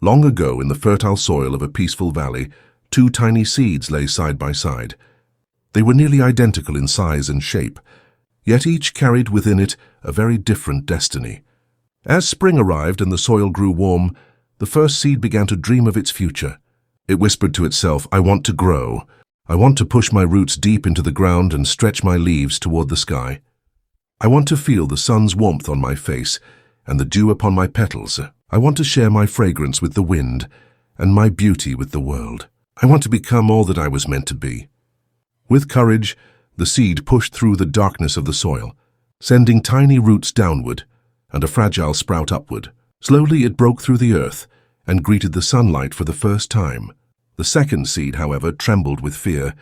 Long ago, in the fertile soil of a peaceful valley, two tiny seeds lay side by side. They were nearly identical in size and shape, yet each carried within it a very different destiny. As spring arrived and the soil grew warm, the first seed began to dream of its future. It whispered to itself, "I want to grow. I want to push my roots deep into the ground and stretch my leaves toward the sky. I want to feel the sun's warmth on my face and the dew upon my petals. I want to share my fragrance with the wind and my beauty with the world. I want to become all that I was meant to be." With courage, the seed pushed through the darkness of the soil, sending tiny roots downward and a fragile sprout upward. Slowly it broke through the earth and greeted the sunlight for the first time. The second seed, however, trembled with fear.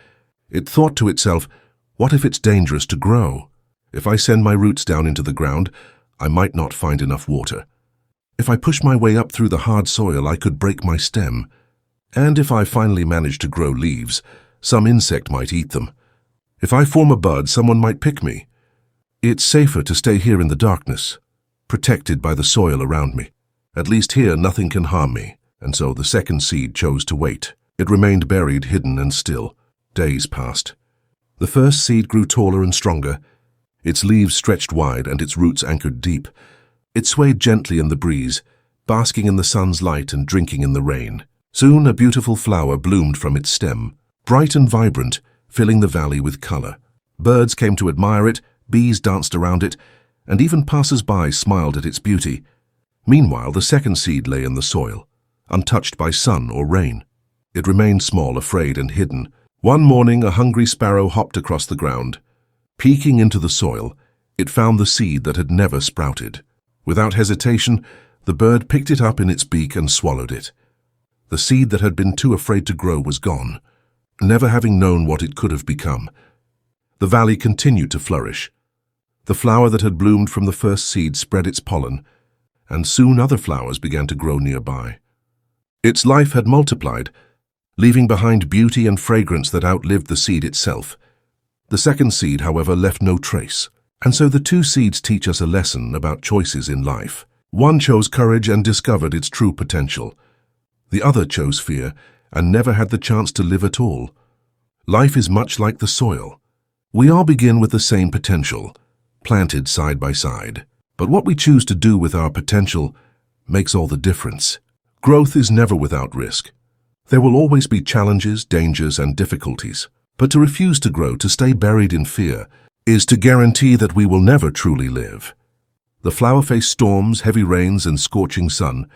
It thought to itself, "What if it's dangerous to grow? If I send my roots down into the ground, I might not find enough water. If I push my way up through the hard soil, I could break my stem. And if I finally manage to grow leaves, some insect might eat them. If I form a bud, someone might pick me. It's safer to stay here in the darkness, protected by the soil around me. At least here nothing can harm me." And so the second seed chose to wait. It remained buried, hidden and still. Days passed. The first seed grew taller and stronger. Its leaves stretched wide and its roots anchored deep. It swayed gently in the breeze, basking in the sun's light and drinking in the rain. Soon a beautiful flower bloomed from its stem, bright and vibrant, filling the valley with color. Birds came to admire it, bees danced around it, and even passers-by smiled at its beauty. Meanwhile, the second seed lay in the soil, untouched by sun or rain. It remained small, afraid, and hidden. One morning, a hungry sparrow hopped across the ground. Peeking into the soil, it found the seed that had never sprouted. Without hesitation, the bird picked it up in its beak and swallowed it. The seed that had been too afraid to grow was gone, never having known what it could have become. The valley continued to flourish. The flower that had bloomed from the first seed spread its pollen, and soon other flowers began to grow nearby. Its life had multiplied, leaving behind beauty and fragrance that outlived the seed itself. The second seed, however, left no trace. And so the two seeds teach us a lesson about choices in life. One chose courage and discovered its true potential. The other chose fear and never had the chance to live at all. Life is much like the soil. We all begin with the same potential, planted side by side. But what we choose to do with our potential makes all the difference. Growth is never without risk. There will always be challenges, dangers, and difficulties. But to refuse to grow, to stay buried in fear, is to guarantee that we will never truly live. The flower faced storms, heavy rains, and scorching sun.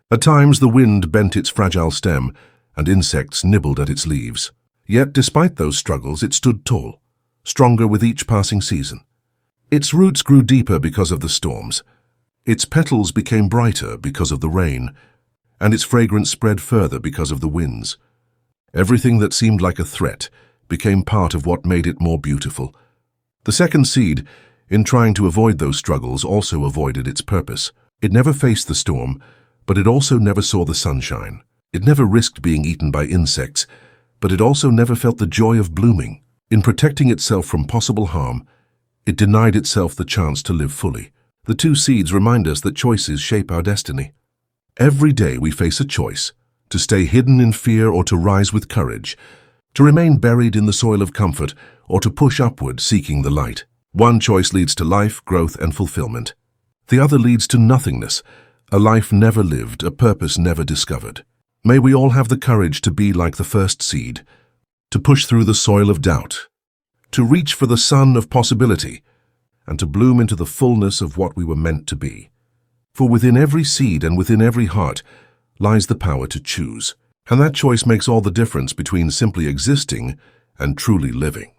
At times the wind bent its fragile stem, and insects nibbled at its leaves. Yet despite those struggles, it stood tall, stronger with each passing season. Its roots grew deeper because of the storms. Its petals became brighter because of the rain, and its fragrance spread further because of the winds. Everything that seemed like a threat became part of what made it more beautiful. The second seed, in trying to avoid those struggles, also avoided its purpose. It never faced the storm, but it also never saw the sunshine. It never risked being eaten by insects, but it also never felt the joy of blooming. In protecting itself from possible harm, it denied itself the chance to live fully. The two seeds remind us that choices shape our destiny. Every day we face a choice, to stay hidden in fear or to rise with courage, to remain buried in the soil of comfort or to push upward seeking the light. One choice leads to life, growth, and fulfillment. The other leads to nothingness, a life never lived, a purpose never discovered. May we all have the courage to be like the first seed, to push through the soil of doubt, to reach for the sun of possibility, and to bloom into the fullness of what we were meant to be. For within every seed and within every heart lies the power to choose, and that choice makes all the difference between simply existing and truly living.